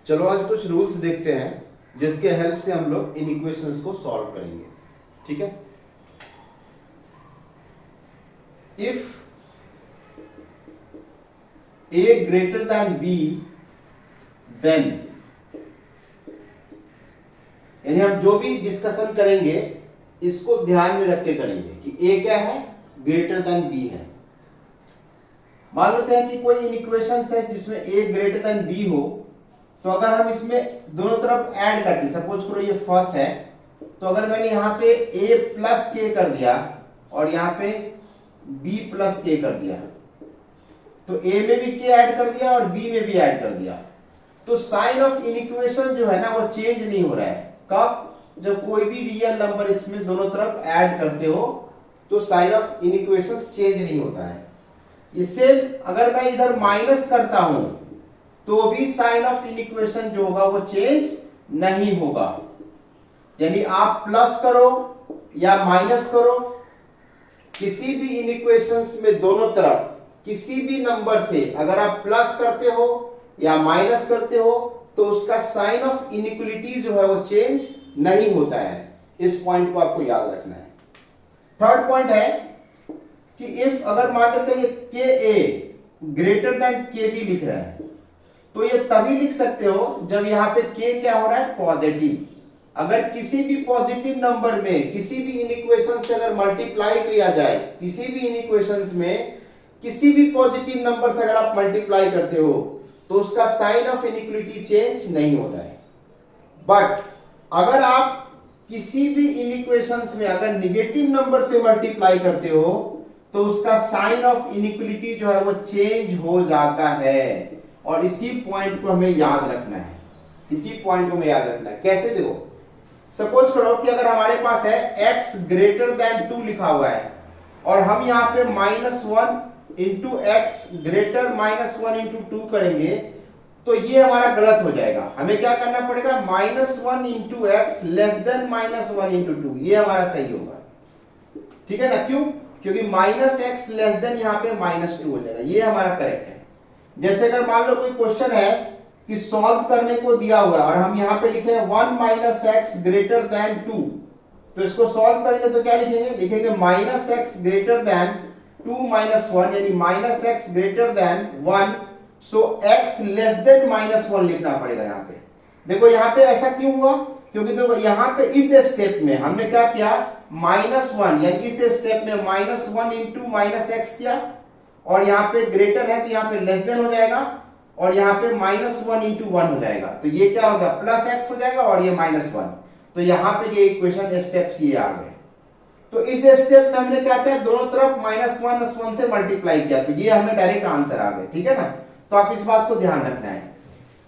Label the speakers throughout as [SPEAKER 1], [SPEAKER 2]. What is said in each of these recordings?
[SPEAKER 1] चलो आज कुछ रूल्स देखते हैं जिसके हेल्प से हम लोग इन इक्वेशंस को सॉल्व करेंगे। ठीक है, if a greater than b then, यानी हम जो भी डिस्कशन करेंगे इसको ध्यान में रख के करेंगे कि a क्या है, ग्रेटर देन b है। मान लेते हैं कि कोई इन इक्वेशंस है जिसमें a ग्रेटर देन b हो, तो अगर हम इसमें दोनों तरफ ऐड करते, सपोज करो ये फर्स्ट है, तो अगर मैंने यहाँ पे a प्लस के कर दिया और यहाँ पे b प्लस के कर दिया, तो a में भी k ऐड कर दिया और b में भी ऐड कर दिया, तो साइन ऑफ इनइक्वेशन जो है ना वो चेंज नहीं हो रहा है। कब? जब कोई भी रियल नंबर इसमें दोनों तरफ ऐड करते हो तो साइन ऑफ इनइक्वेशन चेंज नहीं होता है। इससे अगर मैं इधर माइनस करता हूं तो भी साइन ऑफ इनइक्वेशन जो होगा वो चेंज नहीं होगा। यानी आप प्लस करो या माइनस करो, किसी भी इनइक्वेशंस में दोनों तरफ किसी भी नंबर से अगर आप प्लस करते हो या माइनस करते हो तो उसका साइन ऑफ इनइक्वलिटी जो है वो चेंज नहीं होता है। इस पॉइंट को आपको याद रखना है। थर्ड पॉइंट है कि इफ अगर मान लेते हैं के ए ग्रेटर देन के बी लिख रहा है, तो ये तभी लिख सकते हो जब यहां पे के क्या हो रहा है, पॉजिटिव। अगर किसी भी पॉजिटिव नंबर में किसी भी इनइक्वेशन से अगर मल्टीप्लाई किया जाए, किसी भी इनइक्वेशंस में किसी भी पॉजिटिव नंबर से अगर आप मल्टीप्लाई करते हो तो उसका साइन ऑफ इनइक्वलिटी चेंज नहीं होता है। बट अगर आप किसी भी इनइक्वेशंस में अगर निगेटिव नंबर से मल्टीप्लाई करते हो तो उसका साइन ऑफ इनइक्वलिटी जो है वो चेंज हो जाता है। और इसी पॉइंट को हमें याद रखना है, इसी पॉइंट को हमें याद रखना है। कैसे? देखो, सपोज करो कि अगर हमारे पास है x ग्रेटर देन 2 लिखा हुआ है और हम यहां पे -1 इंटू एक्स ग्रेटर -1 इंटू 2 करेंगे तो ये हमारा गलत हो जाएगा। हमें क्या करना पड़ेगा, -1 into x less than -1 into 2, ये हमारा सही होगा। ठीक है ना? क्यों? क्योंकि -x लेस देन यहाँ पे -2 हो जाएगा, ये हमारा करेक्ट है। जैसे अगर मान लो कोई क्वेश्चन है कि सॉल्व करने को दिया हुआ है और हम यहाँ पे लिखे 1 - x ग्रेटर देन 2, तो इसको सॉल्व करेंगे तो क्या लिखेंगे, लिखेंगे -x ग्रेटर देन 2 - 1, यानी -x ग्रेटर देन 1, सो x लेस देन -1 लिखना पड़ेगा यहाँ पे। देखो यहाँ पे ऐसा क्यों हुआ, क्योंकि देखो यहाँ पे इस स्टेप में हमने क्या किया, -1, यानी इस स्टेप में -1 इंटू -x किया और यहाँ पे ग्रेटर है तो यहाँ पे लेस देन हो जाएगा और यहाँ पे -1 इंटू 1 हो जाएगा, तो ये क्या होगा, +x हो जाएगा और ये -1, तो यहाँ पे ये इक्वेशन स्टेप्स ये आ गए। तो इस स्टेप में हमने क्या किया, दोनों तरफ -1 से मल्टीप्लाई किया, तो ये हमें डायरेक्ट आंसर आ गए। ठीक है ना? तो आप इस बात को ध्यान रखना है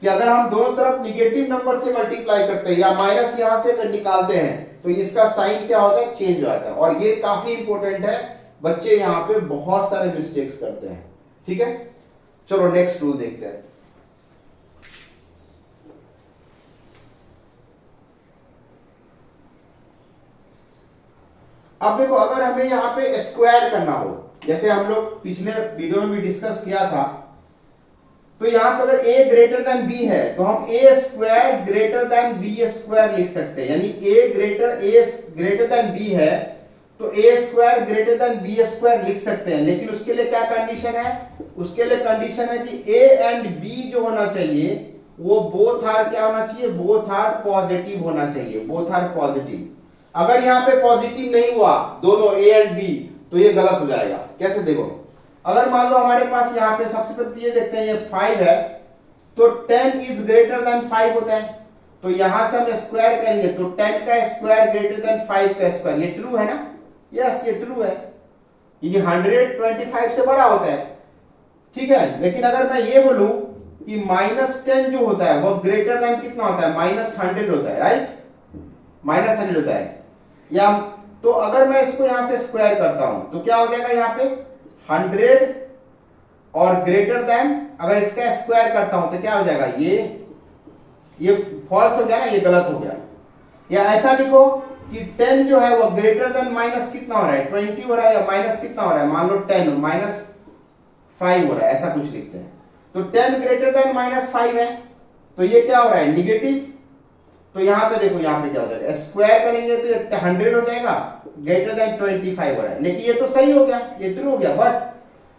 [SPEAKER 1] कि अगर हम दोनों तरफ निगेटिव नंबर से मल्टीप्लाई करते हैं या माइनस यहां से अगर निकालते हैं तो इसका साइन क्या होता है, चेंज हो जाता है। और ये काफी इंपॉर्टेंट है, बच्चे यहां पे बहुत सारे मिस्टेक्स करते हैं। ठीक है, चलो नेक्स्ट रूल देखते हैं। अब देखो, अगर हमें यहाँ पे स्क्वायर करना हो, जैसे हम लोग पिछले वीडियो में भी डिस्कस किया था, तो यहां पर अगर a ग्रेटर देन b है तो हम a square greater than b square लिख सकते हैं। यानी a ग्रेटर देन b है तो a square greater than b square लिख सकते हैं। लेकिन उसके लिए क्या कंडीशन है, उसके लिए कंडीशन है कि a एंड b जो होना चाहिए वो बोथ आर क्या होना चाहिए, बोथ आर पॉजिटिव होना चाहिए, बोथ आर पॉजिटिव। अगर यहाँ पे पॉजिटिव नहीं हुआ दोनों a एंड b तो ये गलत हो जाएगा। कैसे? देखो, अगर मान लो हमारे पास यहाँ पे सबसे पहले ये देखते हैं, ये 5 है तो 10 इज ग्रेटर देन 5 होता है, तो यहां से हम स्क्वायर करेंगे तो 10 का स्क्वायर ग्रेटर देन 5 का स्क्वायर, ये ट्रू है ना? यस, ये ट्रू है, यानी 125 से बड़ा होता है। ठीक है, लेकिन अगर मैं ये बोलूं कि -10 जो होता है वो ग्रेटर देन कितना होता है, -100 होता है, राइट? -100 होता है। या तो अगर मैं इसको यहां से स्क्वायर करता हूं तो क्या हो जाएगा, यहाँ पे 100 और ग्रेटर देन, अगर इसका स्क्वायर करता हूं तो क्या हो जाएगा, ये फॉल्स हो गया ना, ये गलत हो गया। या ऐसा लिखो कि 10 जो है वो ग्रेटर देन माइनस कितना हो रहा है, 20 हो रहा है, या माइनस कितना हो रहा है, मान लो 10 -5 हो रहा है, ऐसा कुछ लिखते हैं। तो 10 ग्रेटर देन -5 है तो ये क्या हो रहा है, निगेटिव। तो यहां पे देखो, यहां पे क्या हो जाएगा, स्क्वायर करेंगे तो ये 100 हो जाएगा, ग्रेटर देन 25 हो रहा है, लेकिन ये तो सही हो गया, ये ट्रू हो गया। बट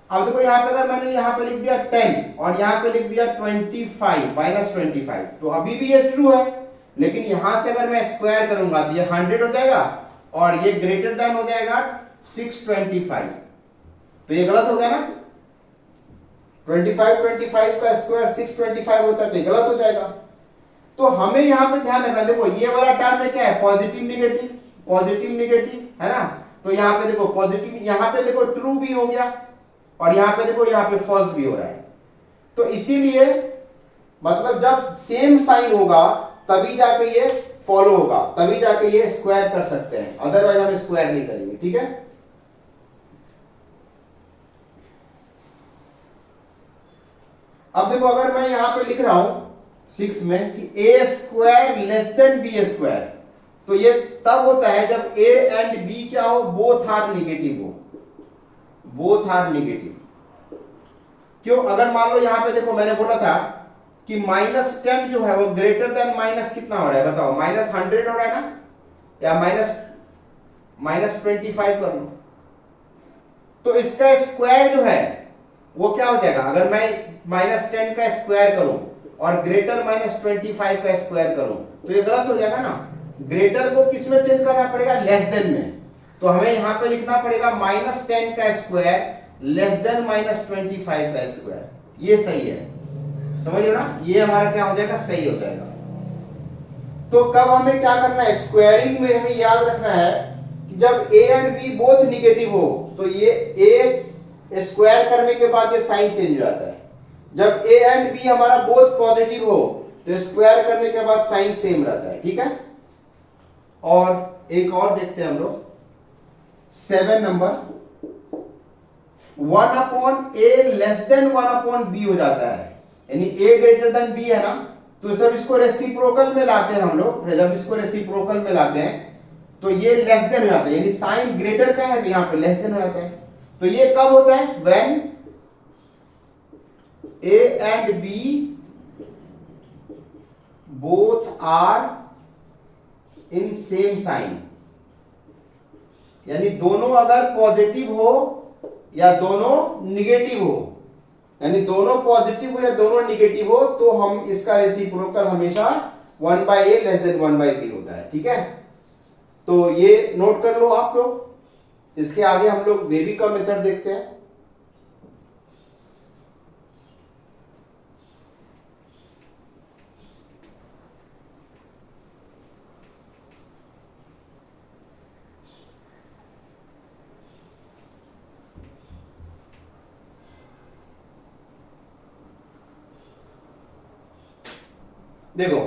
[SPEAKER 1] अब देखो यहाँ पे अगर मैंने यहाँ पे लिख दिया 10 और यहाँ पे लिख दिया 25 -25, तो अभी भी ये ट्रू है, लेकिन यहां से अगर मैं स्क्वायर करूंगा तो ये 100 हो जाएगा और ये ग्रेटर देन हो जाएगा 625, तो ये गलत हो गया ना। 25 का स्क्वायर 625 होता है, तो ये गलत हो जाएगा। तो हमें यहां पे ध्यान रखना, देखो ये वाला टर्म में क्या है, पॉजिटिव निगेटिव है ना। तो यहां पे देखो पॉजिटिव, यहां पे देखो ट्रू भी हो गया और यहां पे देखो यहाँ पे फॉल्स भी हो रहा है। तो इसीलिए मतलब जब सेम साइन होगा तभी जाके ये फॉलो होगा, तभी जाके ये स्क्वायर कर सकते हैं, अदरवाइज हम स्क्वायर नहीं करेंगे। ठीक है, अब देखो अगर मैं यहां पे लिख रहा हूं 6 में कि a square less than b square, तो ये तब होता है जब a एंड b क्या हो, बोथ आर निगेटिव हो, बोथ आर निगेटिव। क्यों, अगर मान लो यहां पे देखो मैंने बोला था कि -10 जो है वो ग्रेटर देन माइनस कितना हो रहा है, बताओ, -100 हो रहा है ना, या -25 कर लो, तो इसका स्क्वायर जो है वो क्या हो जाएगा, अगर मैं -10 का स्क्वायर करूं और ग्रेटर -25 का स्क्वायर करूं तो ये गलत हो जाएगा ना। ग्रेटर को किस में चेंज करना पड़ेगा, लेस देन में। तो हमें यहां पे लिखना पड़ेगा -10 का स्क्वायर लेस देन -25 का स्क्वायर, ये सही है, समझ लो ना, ये हमारा क्या हो जाएगा, सही हो जाएगा। तो कब हमें क्या करना है, स्क्वायरिंग में हमें याद रखना है कि जब a and b both negative हो तो ये a स्क्वायर करने के बाद ये साइन चेंज हो जाता है। जब a एंड b हमारा बोथ पॉजिटिव हो तो स्क्वायर करने के बाद साइन सेम रहता है। ठीक है, और एक और देखते हैं हम लोग 7 number, 1/a less than 1/b हो जाता है, यानी a ग्रेटर देन b है ना, तो जब इसको रेसिप्रोकल में लाते हैं हम लोग, जब इसको रेसिप्रोकल में लाते हैं तो ये लेस देन हो जाता है, यानी साइन ग्रेटर का है तो यहां पे लेस देन हो जाता है। तो ये कब होता है, when a and b both are in same sign, यानी दोनों अगर पॉजिटिव हो या दोनों निगेटिव हो, यानी दोनों पॉजिटिव हो या दोनों निगेटिव हो, तो हम इसका रेसिप्रोकल हमेशा 1/a लेस देन 1/b होता है। ठीक है, तो ये नोट कर लो आप लोग। इसके आगे हम लोग बेबी का मेथड देखते हैं। देखो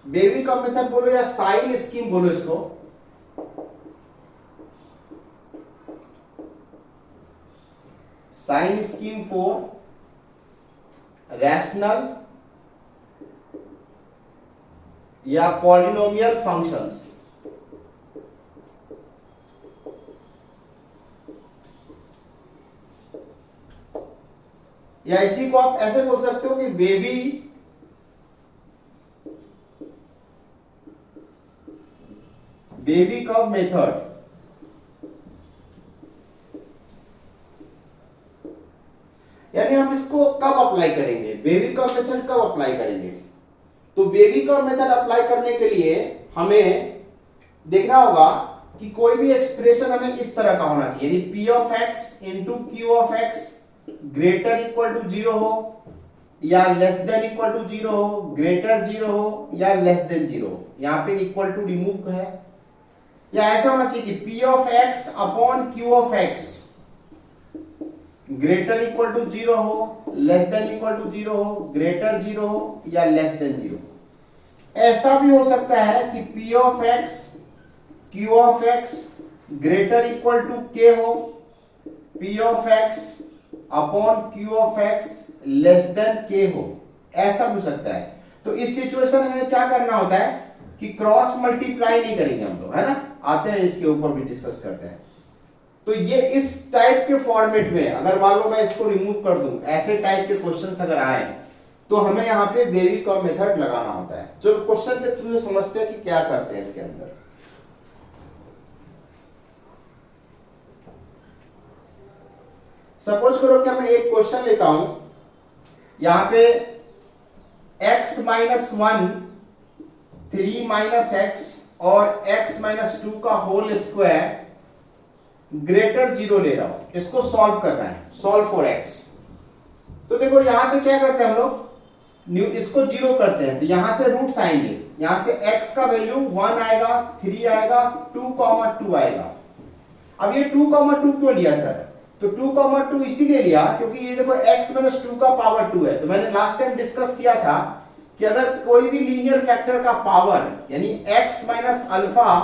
[SPEAKER 1] बेबी का मेथड बोलो या साइन स्कीम बोलो इसको, साइन स्कीम फॉर रैशनल या पॉलिनोमियल फंक्शंस। या इसी को आप ऐसे बोल सकते हो कि बेबी कर्व मेथड, यानी हम इसको कब अप्लाई करेंगे, बेबी कर्व मेथड कब अप्लाई करेंगे। तो बेबी कर्व मेथड अप्लाई करने के लिए हमें देखना होगा कि कोई भी एक्सप्रेशन हमें इस तरह का होना चाहिए, यानी p of x into q of x greater equal to 0 हो या लेस देन इक्वल टू 0 हो, ग्रेटर 0 हो या लेस देन 0 हो। यहां पे इक्वल टू रिमूव है, या ऐसा होना चाहिए कि p of x upon q of x greater equal to 0 हो, लेस देन इक्वल टू 0 हो, ग्रेटर 0 हो या लेस देन 0। ऐसा भी हो सकता है कि p of x q of x greater equal to k हो, p of x upon q of x less than k हो, ऐसा हो सकता है। तो इस सिचुएशन में क्या करना होता है कि क्रॉस मल्टीप्लाई नहीं करेंगे हम लोग, है ना, आते हैं इसके ऊपर भी डिस्कस करते हैं। तो ये इस टाइप के फॉर्मेट में अगर मान लो मैं इसको रिमूव कर दूं, ऐसे टाइप के क्वेश्चंस अगर आए तो हमें यहाँ पे वेरी का मेथड लगाना होता है। जो क्वेश्चन के थ्रू समझते हैं कि क्या करते हैं इसके अंदर। सपोज करो कि मैं एक क्वेश्चन लेता हूं, यहां पे x माइनस 1, 3 माइनस एक्स और x माइनस 2 का होल स्क्वायर ग्रेटर 0 ले रहा हूं, इसको सॉल्व करना है, सॉल्व फॉर x। तो देखो यहां पे क्या करते हैं हम लोग, इसको 0 करते हैं, तो यहां से रूट्स आएंगे, यहां से x का वैल्यू 1 आएगा, 3 आएगा, 2, 2 आएगा। अब ये 2, 2 क्यों लिया सर? तो 2, 2 इसीलिए लिया क्योंकि ये देखो x माइनस 2 का पावर 2 है। तो मैंने लास्ट टाइम डिस्कस किया था कि अगर कोई भी लीनियर फैक्टर का पावर यानी x माइनस अल्फा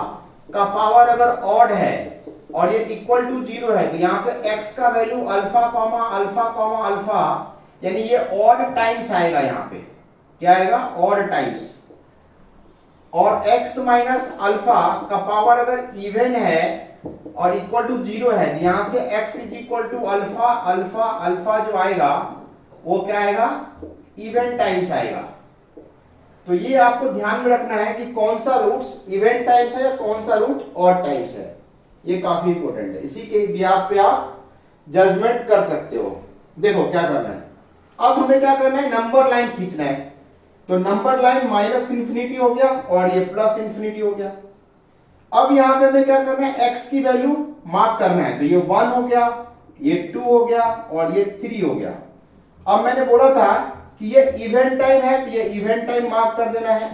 [SPEAKER 1] का पावर अगर ऑड है और ये इक्वल टू 0 है, तो यहाँ पे x का value alpha comma alpha comma alpha, यानी ये ऑड टाइम्स आएगा। यहाँ पे क्या आएगा? Odd times. और x माइनस अल्फा का पावर अगर इवन है और इक्वल टू 0 है, तो यहां से x is equal to alpha alpha alpha जो आएगा वो क्या आएगा? इवन टाइम्स आएगा। तो ये आपको ध्यान में रखना है कि कौन सा रूट्स इवन टाइम्स है या कौन सा रूट ऑड टाइम्स है, ये काफी इंपॉर्टेंट है। इसी के बिहाफ पे आप जजमेंट कर सकते हो। देखो क्या करना है, अब हमें क्या करना है, नंबर लाइन खींचना है। तो नंबर लाइन माइनस इंफिनिटी हो गया और ये प्लस इंफिनिटी हो गया। अब यहां पे हमें क्या करना है, x की वैल्यू मार्क करना है। तो ये 1 हो गया, ये 2 हो गया और ये 3 हो गया। अब मैंने बोला था कि ये इवेंट टाइम है, तो ये इवेंट टाइम मार्क कर देना है।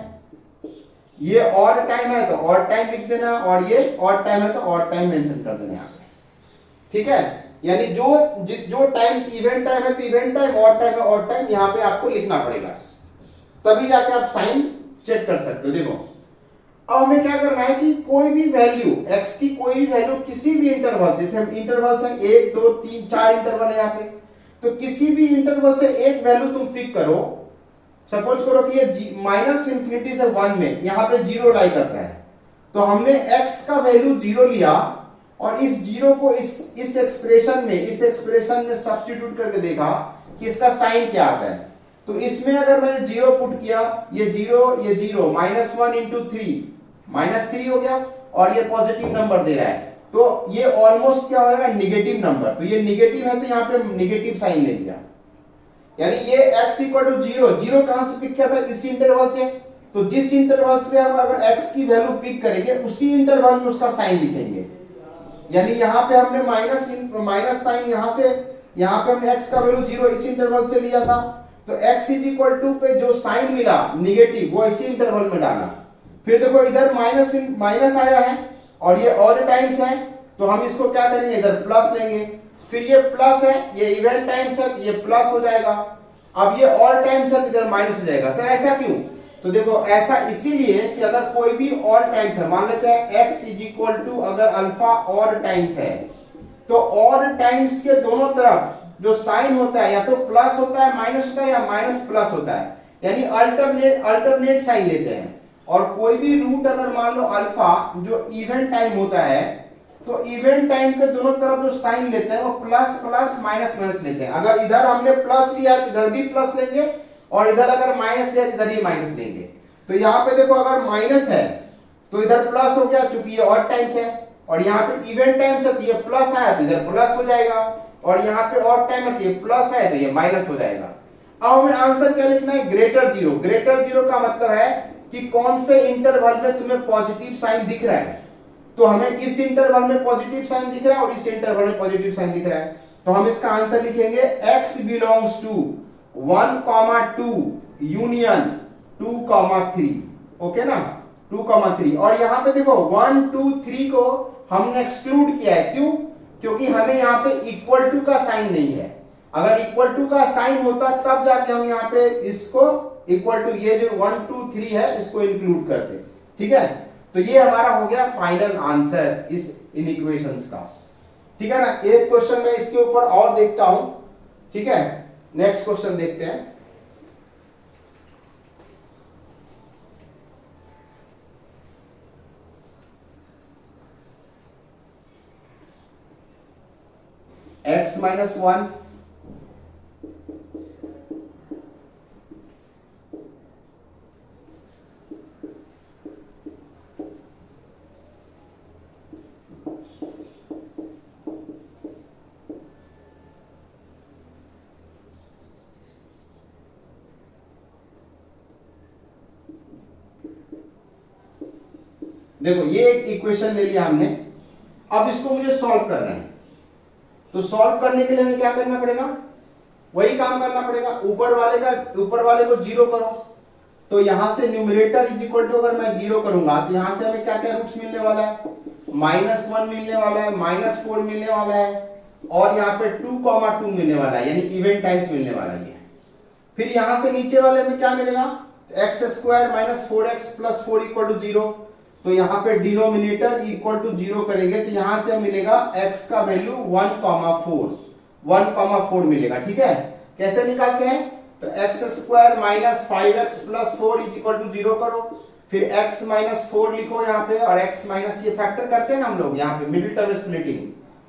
[SPEAKER 1] ये ऑड टाइम है तो ऑड टाइम लिख देना, और ये ऑड टाइम है तो ऑड टाइम मेंशन कर देना यहाँ पे। ठीक है, यानी जो टाइम्स इवेंट टाइम है तो इवेंट टाइम, ऑड टाइम है ऑड टाइम, यहाँ पे आपको लिखना पड़ेगा, तभी जाके आप साइन चेक कर सकते हो। देखो अब हमें क्या करना है कि कोई भी वैल्यू x की कोई भी वैल्यू किसी भी इंटरवल से, जैसे हम इंटरवल से 1 2 3 4 इंटरवल है यहाँ पे, तो किसी भी इंटरवल से एक वैल्यू तुम पिक करो। सपोज करो कि ये माइनस इंफिनिटी से 1 में यहाँ पे 0 लाई करता है, तो हमने x का वैल्यू 0 लिया और इस 0 को इस एक्सप्रेशन में सब्स्टिट्यूट करके देखा कि इसका साइन क्या आता है। तो इसमें अगर मैंने 0 पुट किया, ये 0 माइनस 1 इंटू 3 माइनस 3 हो गया, और ये पॉजिटिव नंबर दे रहा है, तो ये ऑलमोस्ट क्या होगा, नेगेटिव नंबर। तो ये नेगेटिव है तो यहाँ पे नेगेटिव साइन ले लिया, यानी ये x इक्वल टू 0 कहां से पिक किया था, इसी इंटरवल से। तो जिस इंटरवल पे हम अगर x की वैल्यू पिक करेंगे उसी इंटरवल में उसका साइन लिखेंगे। यानी यहाँ पे हमने माइनस साइन यहाँ पे हमने x का वैल्यू 0 इसी इंटरवल से लिया था, तो x इज इक्वल टू पे जो साइन मिला निगेटिव वो इसी इंटरवल में डाला। फिर देखो इधर माइनस आया है और ये ऑड टाइम्स है, तो हम इसको क्या करेंगे, इधर प्लस लेंगे। फिर ये प्लस है, ये इवन टाइम्स है, ये प्लस हो जाएगा। अब ये ऑड टाइम्स है तो इधर माइनस हो जाएगा। सर ऐसा क्यों? तो देखो ऐसा इसीलिए कि अगर कोई भी ऑड टाइम्स है, मान लेते हैं x इज इक्वल टू अगर अल्फा ऑड टाइम्स है, तो ऑड टाइम्स के दोनों तरफ जो साइन होता है या तो प्लस होता है माइनस होता है या माइनस प्लस होता है, यानी अल्टरनेट साइन लेते हैं। और कोई भी रूट अगर मान लो अल्फा जो इवन टाइम होता है, तो इवन टाइम के दोनों तरफ जो साइन लेते हैं वो प्लस प्लस माइनस माइनस लेते हैं। अगर इधर हमने प्लस लिया तो इधर भी प्लस लेंगे, और इधर अगर माइनस लिया तो इधर ही माइनस लेंगे। तो यहाँ पे देखो अगर माइनस है तो इधर प्लस हो गया क्योंकि ये ऑड टाइम्स है, और यहाँ पे इवन टाइम्स है तो ये प्लस आया तो इधर प्लस हो जाएगा, और यहाँ पे ऑड टाइम है तो ये प्लस है तो ये माइनस हो जाएगा। अब हमें आंसर क्या लिखना है, ग्रेटर 0। ग्रेटर 0 का मतलब है कि कौन से इंटरवल में तुम्हें पॉजिटिव साइन दिख रहा है। तो हमें इस इंटरवल में पॉजिटिव साइन दिख रहा है और इस इंटरवल में पॉजिटिव साइन दिख रहा है, तो हम इसका आंसर लिखेंगे x belongs to 1, 2 union 2, 3। Okay ना, 2, 3। और यहां पे देखो 1, 2, 3 को हमने एक्सक्लूड किया है, क्यों? क्योंकि हमें यहाँ पे इक्वल टू का साइन नहीं है। अगर इक्वल टू का साइन होता तब जाके हम यहाँ पे इसको इक्वल टू ये जो 1, 2, 3 है इसको इंक्लूड करते। ठीक है, तो ये हमारा हो गया फाइनल आंसर इस इन इक्वेशंस का। ठीक है ना, एक क्वेश्चन मैं इसके ऊपर और देखता हूं। ठीक है, नेक्स्ट क्वेश्चन देखते हैं। x माइनस 1 देखो ये एक इक्वेशन ले लिया हमने, अब इसको मुझे सॉल्व करना है। तो सॉल्व करने के लिए हमें क्या करना पड़ेगा, वही काम करना पड़ेगा, ऊपर वाले को जीरो करो। तो यहां से न्यूमरेटर इज इक्वल टू अगर मैं जीरो करूंगा तो यहां से हमें क्या क्या रूट्स मिलने वाला है, -1 मिलने वाला है, -4 मिलने वाला है, और यहाँ पे 2,2 मिलने वाला है, यानी इवन टाइम्स मिलने वाला है। फिर यहां से नीचे वाले में क्या मिलेगा, x² - 4x + 4 = 0। तो यहाँ पे डिनोमिनेटर इक्वल टू 0 करेंगे तो यहां से मिलेगा x का वैल्यू 1,4 मिलेगा। ठीक है, कैसे निकालते हैं, तो x² - 5x + 4 = 0 करो, फिर x - 4 लिखो यहाँ पे, और x माइनस ये फैक्टर करते हैं ना हम लोग यहाँ पे मिडिल टर्म स्प्लिटिंग,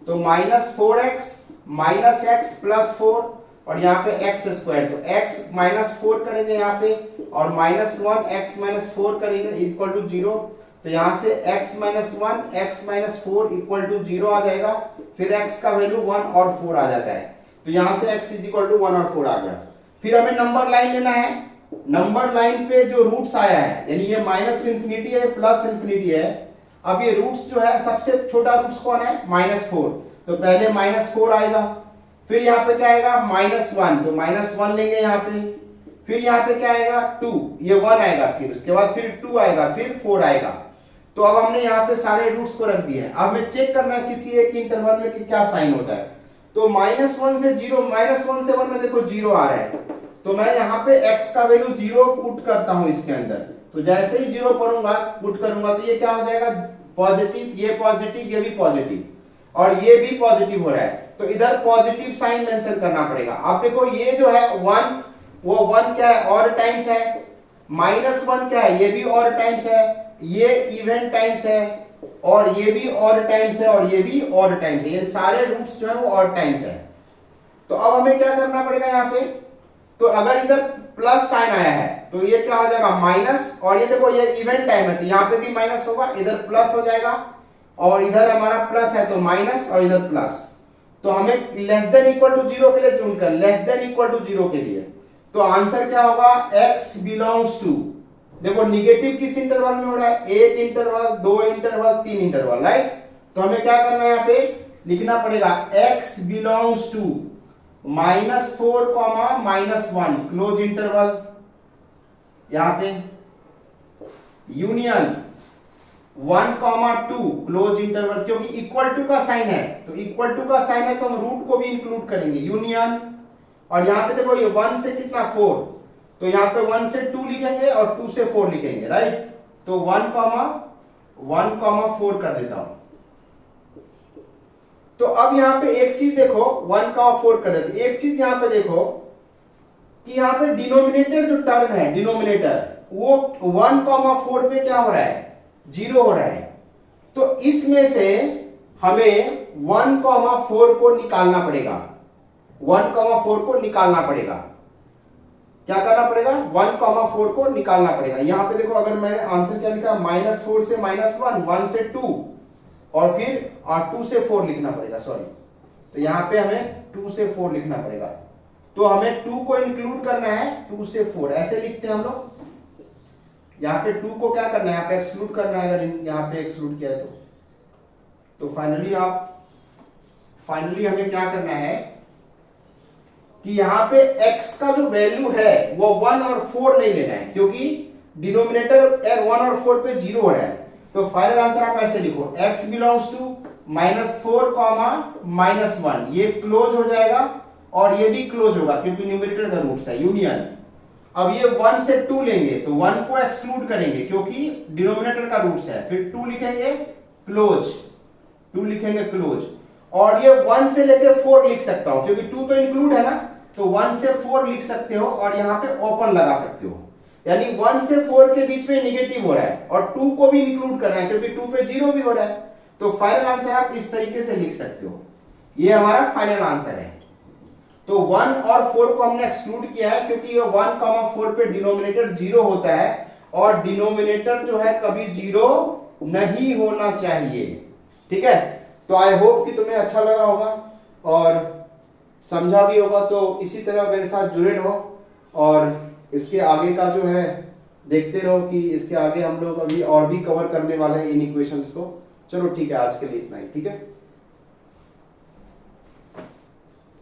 [SPEAKER 1] तो -4x - x + 4 और यहाँ पे x², तो x - 4 करेंगे यहाँ पे, और -1 x - 4 करेंगे इक्वल टू 0। तो यहां से x - 1 x - 4 इक्वल टू 0 आ जाएगा, फिर x का वैल्यू 1 और 4 आ जाता है। तो यहां से x इक्वल टू 1 और 4 आ गया। फिर हमें नंबर लाइन लेना है, नंबर लाइन पे जो रूट्स आया है, यानी ये -∞ है +∞ है। अब ये रूट्स जो है, सबसे छोटा रूट्स कौन है, -4, तो पहले -4 आएगा, फिर यहाँ पे क्या आएगा -1, तो -1 लेंगे यहाँ पे, फिर यहाँ पे क्या आएगा 2, ये 1 आएगा, फिर उसके बाद फिर 2 आएगा, फिर 4 आएगा। तो अब हमने यहाँ पे सारे रूट्स को रख दिए हैं। अब हमें चेक करना है किसी एक इंटरवल में कि क्या साइन होता है। तो -1 से 0, -1 से 1 में देखो 0 आ रहा है, तो मैं यहाँ पे x का वैल्यू 0 पुट करता हूं इसके अंदर। तो जैसे ही 0 पुट करूंगा तो ये क्या हो जाएगा, पॉजिटिव, ये पॉजिटिव, ये भी पॉजिटिव, और ये भी पॉजिटिव हो रहा है, तो इधर पॉजिटिव साइन मेंशन करना पड़ेगा। अब देखो ये जो है 1, वो 1 क्या है, और टाइम्स है, -1 क्या है, ये भी और टाइम्स है, ये इवन टाइम्स है, और ये भी और टाइम्स है, और ये भी और टाइम्स है, ये सारे रूट्स जो है वो और टाइम्स है। तो अब हमें क्या करना पड़ेगा यहाँ पे, तो अगर इधर प्लस साइन आया है तो ये क्या हो जाएगा माइनस, और ये देखो ये इवन टाइम है तो यहाँ पे भी माइनस होगा, इधर प्लस हो जाएगा, और इधर हमारा प्लस है तो माइनस, और इधर प्लस। तो हमें लेस देन इक्वल टू 0 के लिए चुन कर, लेस देन इक्वल टू 0 के लिए, तो आंसर क्या होगा, x बिलोंग्स टू, देखो निगेटिव किस इंटरवल में हो रहा है, 1 इंटरवल, 2 इंटरवल, 3 इंटरवल, राइट। तो हमें क्या करना है, यहाँ पे लिखना पड़ेगा x belongs to -4, -1 close interval, यहां पे यूनियन 1, 2 क्लोज इंटरवल, क्योंकि इक्वल टू का साइन है, तो इक्वल टू का साइन है तो हम रूट को भी इंक्लूड करेंगे, यूनियन, और यहां पे देखो ये 1 से कितना 4, तो यहां पे 1 से 2 लिखेंगे और 2 से 4 लिखेंगे, राइट। तो 1, 4 कर देता हूं। तो अब यहां पे एक चीज देखो, 1, 4 कर देते, एक चीज यहां पे देखो कि यहां पे डिनोमिनेटर जो टर्म है, डिनोमिनेटर वो 1, 4 पे क्या हो रहा है, 0 हो रहा है। तो इसमें से हमें 1, 4 को निकालना पड़ेगा, 1, 4 को निकालना पड़ेगा। क्या करना पड़ेगा, 1, 4 को निकालना पड़ेगा। यहां पे देखो अगर मैंने आंसर क्या लिखा, -4 से -1, 1 से 2, और फिर 2 से 4 लिखना पड़ेगा, सॉरी। तो यहां पे हमें 2 से 4 लिखना पड़ेगा, तो हमें 2 को इंक्लूड करना है, 2 से 4 ऐसे लिखते हैं हम लोग। यहां पे 2 को क्या करना है, यहां पे एक्सक्लूड करना है, अगर यहां पे एक्सक्लूड किया है तो फाइनली हमें क्या करना है कि यहां पे x का जो वैल्यू है वो 1 और 4 नहीं लेना है, क्योंकि डिनोमिनेटर 1 और 4 पे 0 हो रहा है। तो फाइनल आंसर आप ऐसे लिखो, x बिलोंग्स टू -4, -1, ये क्लोज हो जाएगा, और ये भी क्लोज होगा क्योंकि न्यूमरेटर का रूट्स है, यूनियन। अब ये 1 से 2 लेंगे तो 1 को एक्सक्लूड करेंगे क्योंकि डिनोमिनेटर का रूट्स है, फिर 2 लिखेंगे क्लोज, 2 लिखेंगे क्लोज, और ये 1 से लेके 4 लिख सकता हूं क्योंकि 2 तो इंक्लूड है ना, तो 1 से 4 लिख सकते हो, और यहां पे ओपन लगा सकते हो, यानी 1 से 4 के बीच में निगेटिव हो रहा है, और 2 को भी इंक्लूड करना है क्योंकि 2 पे 0 भी हो रहा है। तो फाइनल आंसर आप इस तरीके से लिख सकते हो, ये हमारा फाइनल आंसर है। तो 1 और 4 को हमने एक्सक्लूड किया है क्योंकि ये 1, 4 पे डिनोमिनेटर 0 होता है, और डिनोमिनेटर जो है कभी 0 नहीं होना चाहिए, ठीक है। तो आई होप कि तुम्हें अच्छा लगा होगा और समझा भी होगा। तो इसी तरह मेरे साथ जुड़े रहो, और इसके आगे का जो है देखते रहो कि इसके आगे हम लोग अभी और भी कवर करने वाले हैं इन इक्वेशंस को। चलो ठीक है, आज के लिए इतना ही। ठीक है।